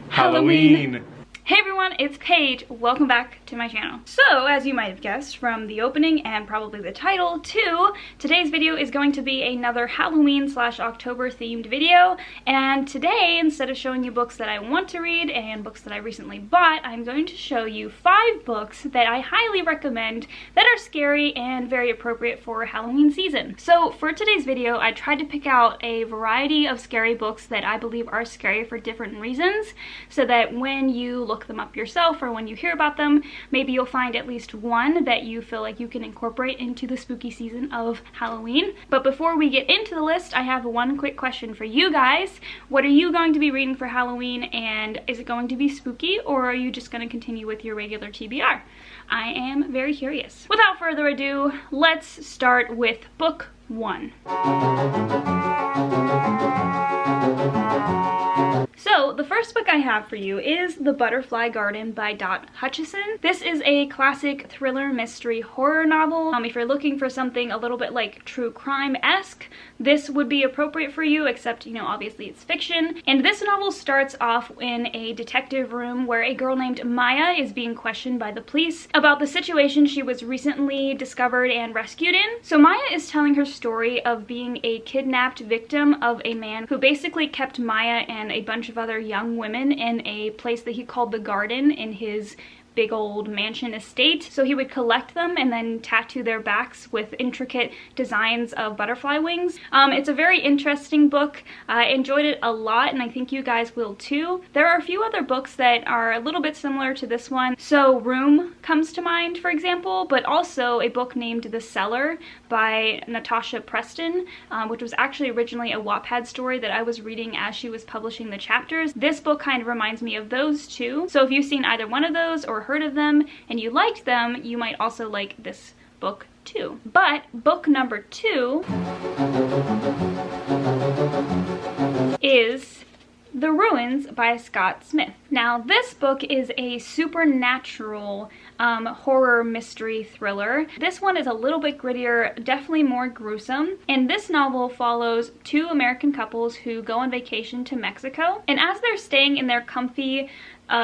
Halloween! Hey everyone, it's Paige. Welcome back to my channel. So, as you might have guessed from the opening and probably the title too, today's video is going to be another Halloween/October themed video. And today, instead of showing you books that I want to read and books that I recently bought, I'm going to show you 5 books that I highly recommend that are scary and very appropriate for Halloween season. So for today's video, I tried to pick out a variety of scary books that I believe are scary for different reasons, so that when you look them up yourself or when you hear about them, maybe you'll find at least one that you feel like you can incorporate into the spooky season of Halloween. But before we get into the list, I have one quick question for you guys. What are you going to be reading for Halloween, and is it going to be spooky, or are you just going to continue with your regular TBR? I am very curious. Without further ado, let's start with book 1. So, the first book I have for you is The Butterfly Garden by Hutchison. This is a classic thriller mystery horror novel. If you're looking for something a little bit like true crime-esque, this would be appropriate for you, except, you know, obviously it's fiction. And this novel starts off in a detective room where a girl named Maya is being questioned by the police about the situation she was recently discovered and rescued in. So Maya is telling her story of being a kidnapped victim of a man who basically kept Maya and a bunch of other young women in a place that he called the garden in his big old mansion estate. So he would collect them and then tattoo their backs with intricate designs of butterfly wings. It's a very interesting book. I enjoyed it a lot, and I think you guys will too. There are a few other books that are a little bit similar to this one. So Room comes to mind, for example, but also a book named The Cellar by Natasha Preston, which was actually originally a Wattpad story that I was reading as she was publishing the chapters. This book kind of reminds me of those two. So if you've seen either one of those or heard of them and you liked them, you might also like this book too. But book number 2 is The Ruins by Scott Smith. Now, this book is a supernatural horror mystery thriller. This one is a little bit grittier, definitely more gruesome. And this novel follows 2 American couples who go on vacation to Mexico. And as they're staying in their comfy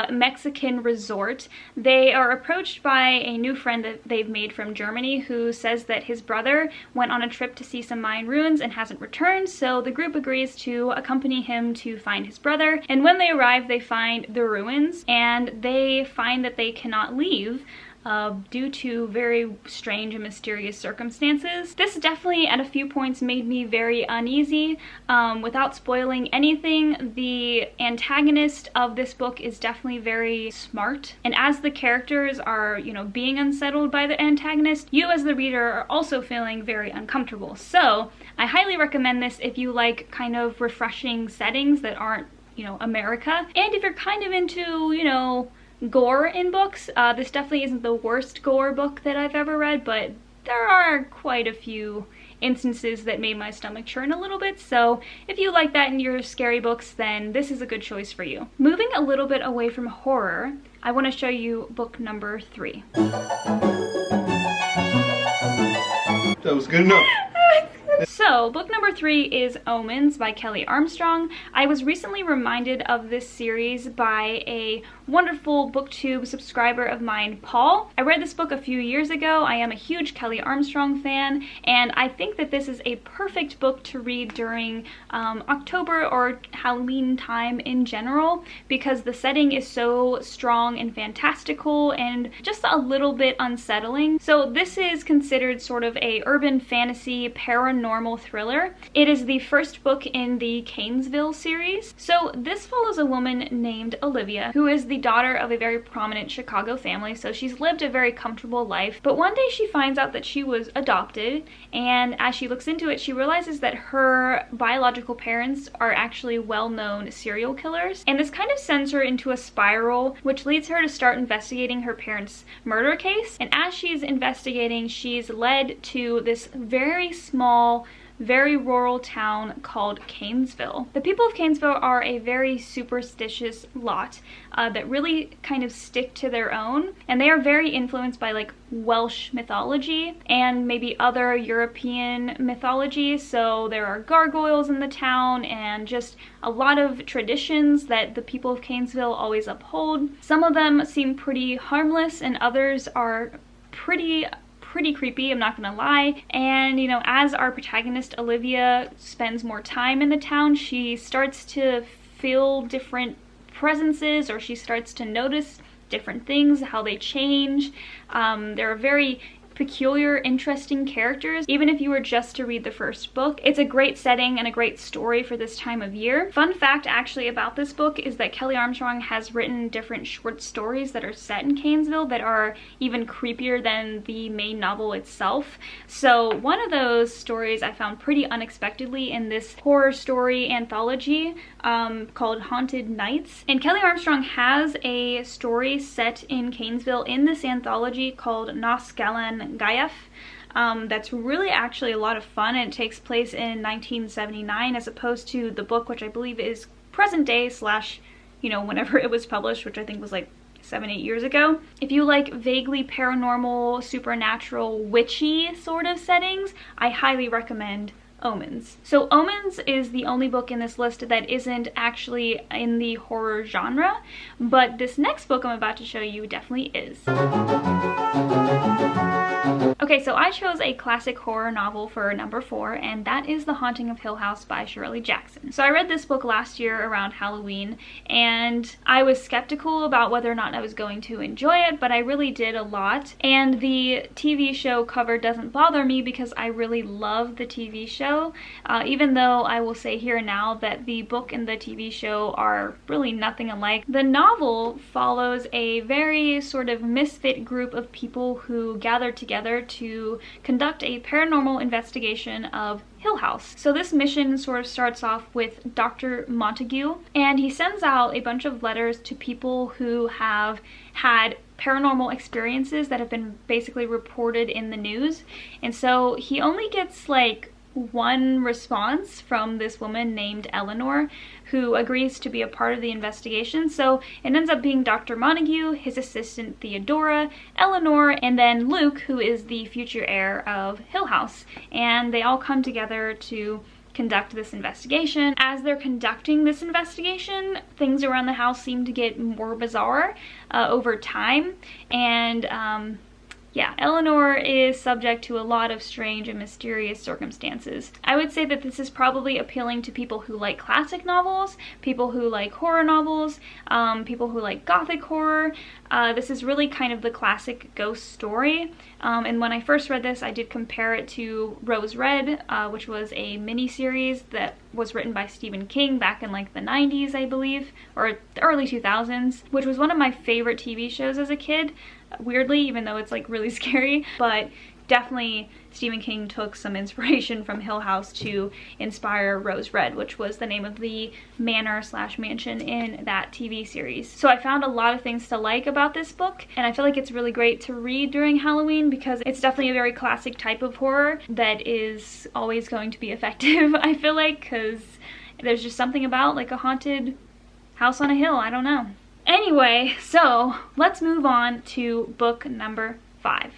Mexican resort, they are approached by a new friend that they've made from Germany who says that his brother went on a trip to see some Mayan ruins and hasn't returned, so the group agrees to accompany him to find his brother. And when they arrive, they find the ruins, and they find that they cannot leave due to very strange and mysterious circumstances. This definitely at a few points made me very uneasy. Without spoiling anything, the antagonist of this book is definitely very smart, and as the characters are, you know, being unsettled by the antagonist, you as the reader are also feeling very uncomfortable. So I highly recommend this if you like kind of refreshing settings that aren't, you know, America, and if you're kind of into, you know, gore in books. This definitely isn't the worst gore book that I've ever read, but there are quite a few instances that made my stomach churn a little bit, so if you like that in your scary books, then this is a good choice for you. Moving a little bit away from horror, I want to show you book number 3. That was good enough. So, book number 3 is Omens by Kelley Armstrong. I was recently reminded of this series by a wonderful booktube subscriber of mine, Paul. I read this book a few years ago. I am a huge Kelley Armstrong fan, and I think that this is a perfect book to read during October or Halloween time in general, because the setting is so strong and fantastical and just a little bit unsettling. So this is considered sort of a urban fantasy paranormal thriller. It is the first book in the Canesville series. So this follows a woman named Olivia, who is the daughter of a very prominent Chicago family, so she's lived a very comfortable life. But one day she finds out that she was adopted, and as she looks into it, she realizes that her biological parents are actually well-known serial killers, and this kind of sends her into a spiral, which leads her to start investigating her parents' murder case. And as she's investigating, she's led to this very small, very rural town called Canesville. The people of Canesville are a very superstitious lot that really kind of stick to their own, and they are very influenced by like Welsh mythology and maybe other European mythology. So there are gargoyles in the town and just a lot of traditions that the people of Canesville always uphold. Some of them seem pretty harmless and others are pretty creepy, I'm not gonna lie. And you know, as our protagonist Olivia spends more time in the town, she starts to feel different presences, or she starts to notice different things, how they change. There are very peculiar, interesting characters. Even if you were just to read the first book, it's a great setting and a great story for this time of year. Fun fact actually about this book is that Kelley Armstrong has written different short stories that are set in Canesville that are even creepier than the main novel itself. So one of those stories I found pretty unexpectedly in this horror story anthology called Haunted Nights. And Kelley Armstrong has a story set in Canesville in this anthology called Nosferatu. That's really actually a lot of fun, and it takes place in 1979 as opposed to the book, which I believe is present day slash, you know, whenever it was published, which I think was like 7-8 years ago. If you like vaguely paranormal, supernatural, witchy sort of settings, I highly recommend Omens. So Omens is the only book in this list that isn't actually in the horror genre, but this next book I'm about to show you definitely is. Okay, so I chose a classic horror novel for number 4, and that is The Haunting of Hill House by Shirley Jackson. So I read this book last year around Halloween, and I was skeptical about whether or not I was going to enjoy it, but I really did a lot. And the TV show cover doesn't bother me because I really love the TV show, even though I will say here now that the book and the TV show are really nothing alike. The novel follows a very sort of misfit group of people who gather together to conduct a paranormal investigation of Hill House. So this mission sort of starts off with Dr. Montague, and he sends out a bunch of letters to people who have had paranormal experiences that have been basically reported in the news. And so he only gets like one response from this woman named Eleanor, who agrees to be a part of the investigation. So it ends up being Dr. Montague, his assistant Theodora, Eleanor, and then Luke, who is the future heir of Hill House. And they all come together to conduct this investigation. As they're conducting this investigation, things around the house seem to get more bizarre over time. And yeah, Eleanor is subject to a lot of strange and mysterious circumstances. I would say that this is probably appealing to people who like classic novels, people who like horror novels, people who like gothic horror. This is really kind of the classic ghost story. And when I first read this, I did compare it to Rose Red, which was a mini-series that was written by Stephen King back in like the 90s, I believe, or the early 2000s, which was one of my favorite TV shows as a kid. Weirdly, even though it's like really scary, but definitely Stephen King took some inspiration from Hill House to inspire Rose Red, which was the name of the manor slash mansion in that TV series. So I found a lot of things to like about this book, and I feel like it's really great to read during Halloween because it's definitely a very classic type of horror that is always going to be effective, I feel like, because there's just something about like a haunted house on a hill, I don't know. Anyway, so let's move on to book number 5.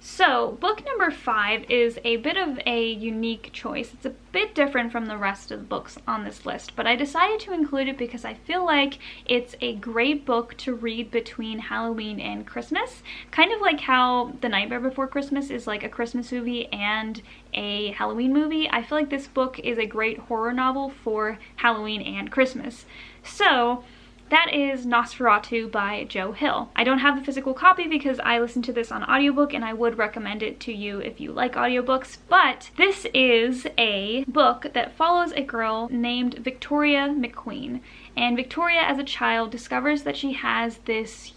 So book number 5 is a bit of a unique choice. It's a bit different from the rest of the books on this list, but I decided to include it because I feel like it's a great book to read between Halloween and Christmas. Kind of like how The Nightmare Before Christmas is like a Christmas movie and a Halloween movie. I feel like this book is a great horror novel for Halloween and Christmas. So that is Nosferatu by Joe Hill. I don't have the physical copy because I listened to this on audiobook, and I would recommend it to you if you like audiobooks, but this is a book that follows a girl named Victoria McQueen. And Victoria, as a child, discovers that she has this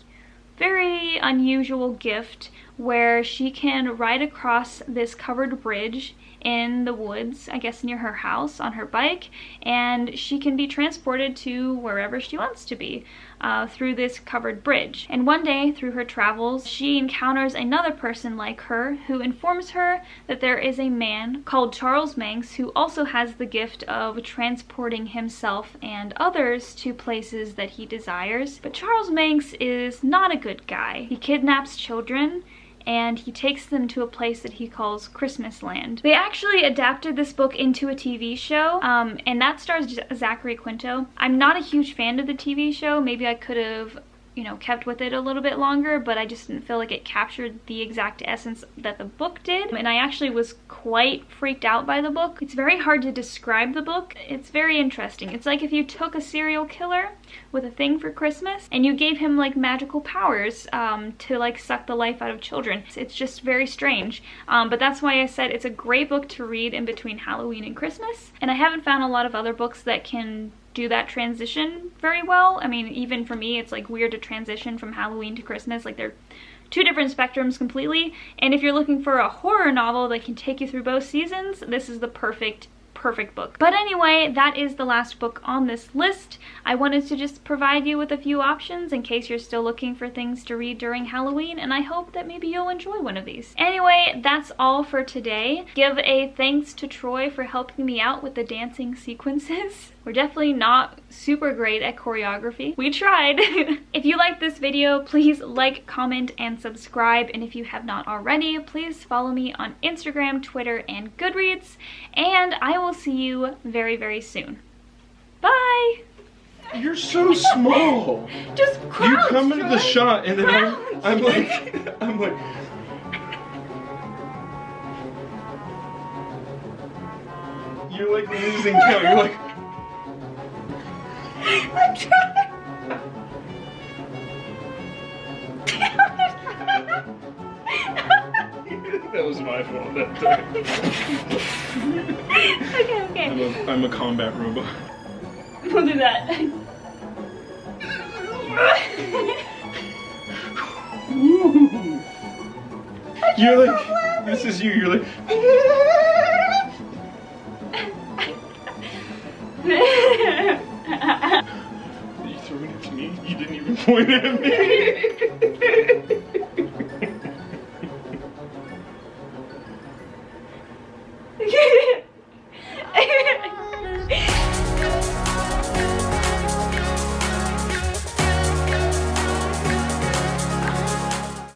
very unusual gift where she can ride across this covered bridge in the woods, I guess near her house, on her bike, and she can be transported to wherever she wants to be through this covered bridge. And one day, through her travels, she encounters another person like her who informs her that there is a man called Charles Manx who also has the gift of transporting himself and others to places that he desires. But Charles Manx is not a good guy. He kidnaps children and he takes them to a place that he calls Christmas Land. They actually adapted this book into a TV show, and that stars Zachary Quinto. I'm not a huge fan of the TV show. Maybe I could have, you know, kept with it a little bit longer, but I just didn't feel like it captured the exact essence that the book did. And I actually was quite freaked out by the book. It's very hard to describe the book. It's very interesting. It's like if you took a serial killer with a thing for Christmas and you gave him like magical powers to like suck the life out of children. It's just very strange. But that's why I said it's a great book to read in between Halloween and Christmas. And I haven't found a lot of other books that can do that transition very well. I mean, even for me, it's like weird to transition from Halloween to Christmas. Like they're two different spectrums completely. And if you're looking for a horror novel that can take you through both seasons, this is the perfect book. But anyway, that is the last book on this list. I wanted to just provide you with a few options in case you're still looking for things to read during Halloween, and I hope that maybe you'll enjoy one of these. Anyway, that's all for today. Give a thanks to Troy for helping me out with the dancing sequences. We're definitely not super great at choreography. We tried. If you liked this video, please like, comment, and subscribe. And if you have not already, please follow me on Instagram, Twitter, and Goodreads. And I will see you very, very soon. Bye! You're so small. Just crouch, You come into the Troy. shot and then Crouch. I'm like, you're like losing count. You're like, I'm trying. that was my fault that time. Okay. I'm a combat robot. We'll do that. You're like, this is you. You're like. You throwing it to me? You didn't even point at me.